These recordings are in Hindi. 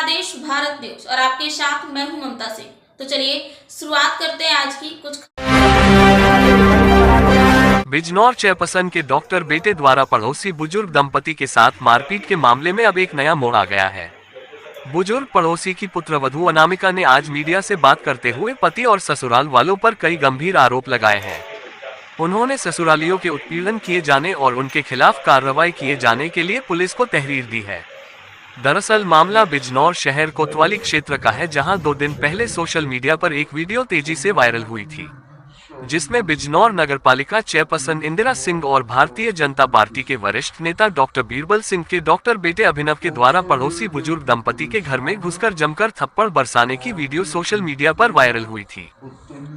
जनादेश भारत न्यूज और आपके साथ मैं हूं ममता सिंह। तो चलिए शुरुआत करते हैं आज की कुछ। बिजनौर चेयरपर्सन के डॉक्टर बेटे द्वारा पड़ोसी बुजुर्ग दंपति के साथ मारपीट के मामले में अब एक नया मोड़ आ गया है। बुजुर्ग पड़ोसी की पुत्रवधू अनामिका ने आज मीडिया से बात करते हुए पति और ससुराल वालों पर कई गंभीर आरोप लगाए हैं। उन्होंने ससुरालियों के उत्पीड़न किए जाने और उनके खिलाफ कार्रवाई किए जाने के लिए पुलिस को तहरीर दी है। दरअसल मामला बिजनौर शहर कोतवाली क्षेत्र का है, जहां 2 दिन पहले सोशल मीडिया पर एक वीडियो तेजी से वायरल हुई थी, जिसमें बिजनौर नगरपालिका चेयरपर्सन इंदिरा सिंह और भारतीय जनता पार्टी के वरिष्ठ नेता डॉक्टर बीरबल सिंह के डॉक्टर बेटे अभिनव के द्वारा पड़ोसी बुजुर्ग दंपति के घर में घुसकर जमकर थप्पड़ बरसाने की वीडियो सोशल मीडिया पर वायरल हुई थी।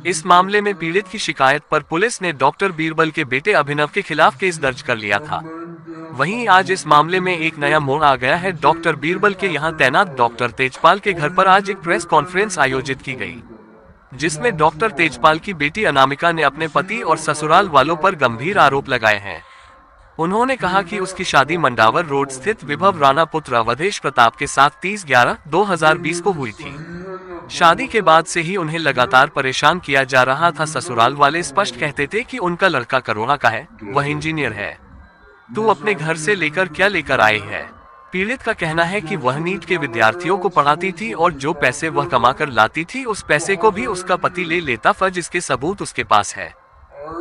इस मामले में पीड़ित की शिकायत पर पुलिस ने डॉक्टर बीरबल के बेटे अभिनव के खिलाफ केस दर्ज कर लिया था। वहीं आज इस मामले में एक नया मोड़ आ गया है। डॉक्टर बीरबल के यहां तैनात डॉक्टर तेजपाल के घर पर आज एक प्रेस कॉन्फ्रेंस आयोजित की गई, जिसमें डॉक्टर तेजपाल की बेटी अनामिका ने अपने पति और ससुराल वालों पर गंभीर आरोप लगाए हैं। उन्होंने कहा कि उसकी शादी मंडावर रोड स्थित विभव राणा पुत्र अवधेश प्रताप के साथ 30/11/2020 को हुई थी। शादी के बाद से ही उन्हें लगातार परेशान किया जा रहा था। ससुराल वाले स्पष्ट कहते थे कि उनका लड़का करोड़ा का है, वह इंजीनियर है, तू अपने घर से लेकर क्या लेकर आई है। पीड़ित का कहना है कि वह नीट के विद्यार्थियों को पढ़ाती थी और जो पैसे वह कमाकर लाती थी उस पैसे को भी उसका पति ले लेता, जिसके सबूत उसके पास है।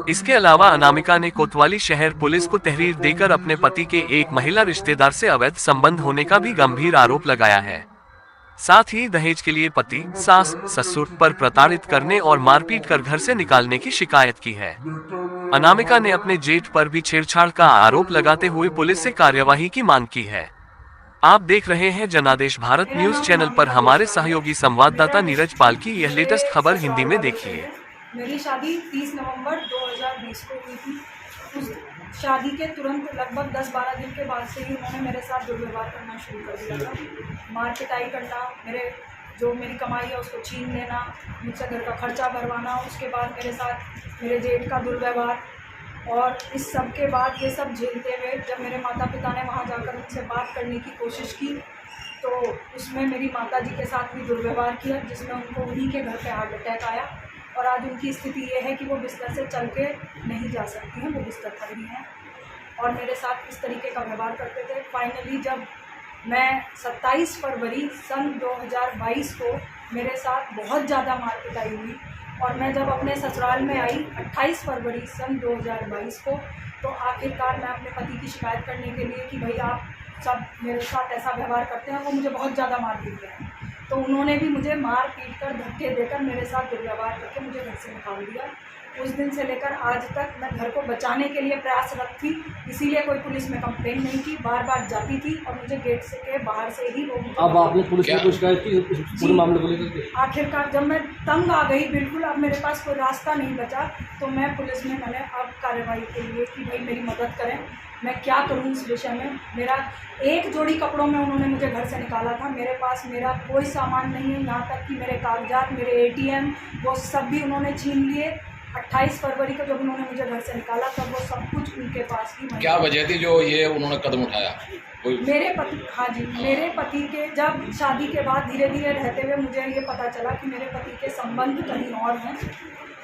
इसके अलावा अनामिका ने कोतवाली शहर पुलिस को तहरीर देकर अपने पति के एक महिला रिश्तेदार से अवैध संबंध होने का भी गंभीर आरोप लगाया है। साथ ही दहेज के लिए पति, सास, ससुर पर प्रताड़ित करने और मारपीट कर घर से निकालने की शिकायत की है। अनामिका ने अपने जेठ पर भी छेड़छाड़ का आरोप लगाते हुए पुलिस से कार्यवाही की मांग की है। आप देख रहे हैं जनादेश भारत न्यूज चैनल पर। हमारे सहयोगी संवाददाता नीरज पाल की यह लेटेस्ट खबर हिंदी में देखिए। मेरी शादी 30 नवंबर 2020 को हुई थी। उस शादी के तुरंत लगभग 10-12 दिन के बाद से ही उन्होंने मेरे साथ दुर्व्यवहार करना शुरू कर दिया था। मार पिटाई करना, मेरी कमाई है उसको छीन लेना, मुझसे घर का खर्चा भरवाना, उसके बाद मेरे साथ मेरे जेठ का दुर्व्यवहार। और इस सब के बाद ये सब झेलते हुए जब मेरे माता पिता ने वहाँ जाकर उनसे बात करने की कोशिश की तो उसमें मेरी माता जी के साथ भी दुर्व्यवहार किया, जिसमें उनको उन्हीं के घर पे हार्ट अटैक आया और आज उनकी स्थिति ये है कि वो बिस्तर से चल के नहीं जा सकती हैं, वो बिस्तर पर ही हैं और मेरे साथ इस तरीके का व्यवहार करते थे। फाइनली जब मैं 27 फरवरी सन 2022 को मेरे साथ बहुत ज़्यादा मार पिटाई हुई और मैं जब अपने ससुराल में आई 28 फरवरी सन 2022 को, तो आखिरकार मैं अपने पति की शिकायत करने के लिए कि भाई आप सब मेरे साथ ऐसा व्यवहार करते हैं, वो मुझे बहुत ज़्यादा मार पीट रहे हैं, तो उन्होंने भी मुझे मार पीट कर धक्के देकर मेरे साथ दुर्व्यवहार करके मुझे घर से निकाल दिया। उस दिन से लेकर आज तक मैं घर को बचाने के लिए प्रयासरत थी, इसीलिए कोई पुलिस में कंप्लेन नहीं की, बार बार जाती थी और मुझे गेट से के बाहर से ही वो। अब आपने पुलिस में शिकायत की पूरे मामले को लेकर? आखिरकार जब मैं तंग आ गई, बिल्कुल अब मेरे पास कोई रास्ता नहीं बचा, तो मैं पुलिस में मैंने अब कार्रवाई के लिए कि भाई मेरी मदद करें, मैं क्या करूं इस विषय में। मेरा एक जोड़ी कपड़ों में उन्होंने मुझे घर से निकाला था, मेरे पास मेरा कोई सामान नहीं है, यहाँ तक कि मेरे कागजात, मेरे ATM, वो सब भी उन्होंने छीन लिए। 28 फरवरी को जब उन्होंने मुझे घर से निकाला तब वो सब कुछ उनके पास ही। क्या वजह थी जो ये उन्होंने कदम उठाया? मेरे पति, हाँ जी, मेरे पति के जब शादी के बाद धीरे धीरे रहते हुए मुझे ये पता चला कि मेरे पति के संबंध कहीं और हैं,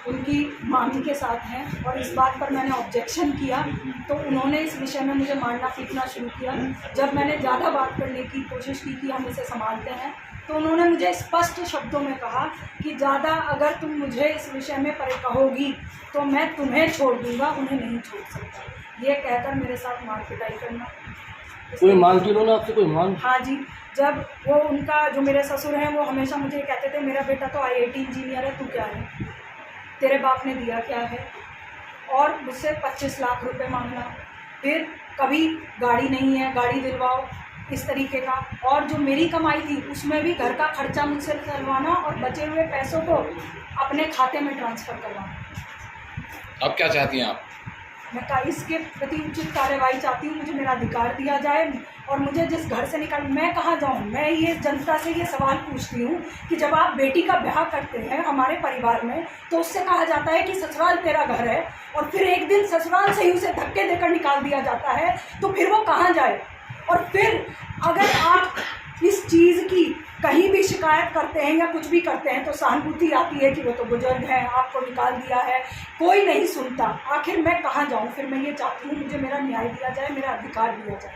उनकी मामी के साथ हैं, और इस बात पर मैंने ऑब्जेक्शन किया तो उन्होंने इस विषय में मुझे मारना पीटना शुरू किया। जब मैंने ज़्यादा बात करने की कोशिश की कि हम इसे संभालते हैं, तो उन्होंने मुझे स्पष्ट शब्दों में कहा कि ज़्यादा अगर तुम मुझे इस विषय में कहोगी तो मैं तुम्हें छोड़ दूंगा, उन्हें नहीं छोड़ सकता, ये कहकर मेरे साथ मार पिटाई करना। कोई मांग की उन्होंने आपसे? कोई मांग? हाँ जी, जब वो उनका जो मेरे ससुर हैं वो हमेशा मुझे कहते थे मेरा बेटा तो IIT इंजीनियर है, तू क्या है, तेरे बाप ने दिया क्या है, और मुझसे 25 लाख रुपए मांगना, फिर कभी गाड़ी नहीं है गाड़ी दिलवाओ, इस तरीके का। और जो मेरी कमाई थी उसमें भी घर का खर्चा मुझसे करवाना और बचे हुए पैसों को अपने खाते में ट्रांसफ़र करवाना। अब क्या चाहती हैं आप? मैं इसके प्रति उचित कार्रवाई चाहती हूँ, मुझे मेरा अधिकार दिया जाए और मुझे जिस घर से निकाल, मैं कहाँ जाऊँ। मैं ये जनता से ये सवाल पूछती हूँ कि जब आप बेटी का ब्याह करते हैं हमारे परिवार में तो उससे कहा जाता है कि ससुराल तेरा घर है, और फिर एक दिन ससुराल से ही उसे धक्के देकर निकाल दिया जाता है, तो फिर वो कहाँ जाए। और फिर अगर आप इस चीज़ की कहीं भी शिकायत करते हैं या कुछ भी करते हैं तो सहानुभूति आती है कि वो तो बुजुर्ग हैं, आपको निकाल दिया है, कोई नहीं सुनता। आखिर मैं कहाँ जाऊँ? फिर मैं ये चाहती हूँ मुझे मेरा न्याय दिया जाए, मेरा अधिकार दिया जाए।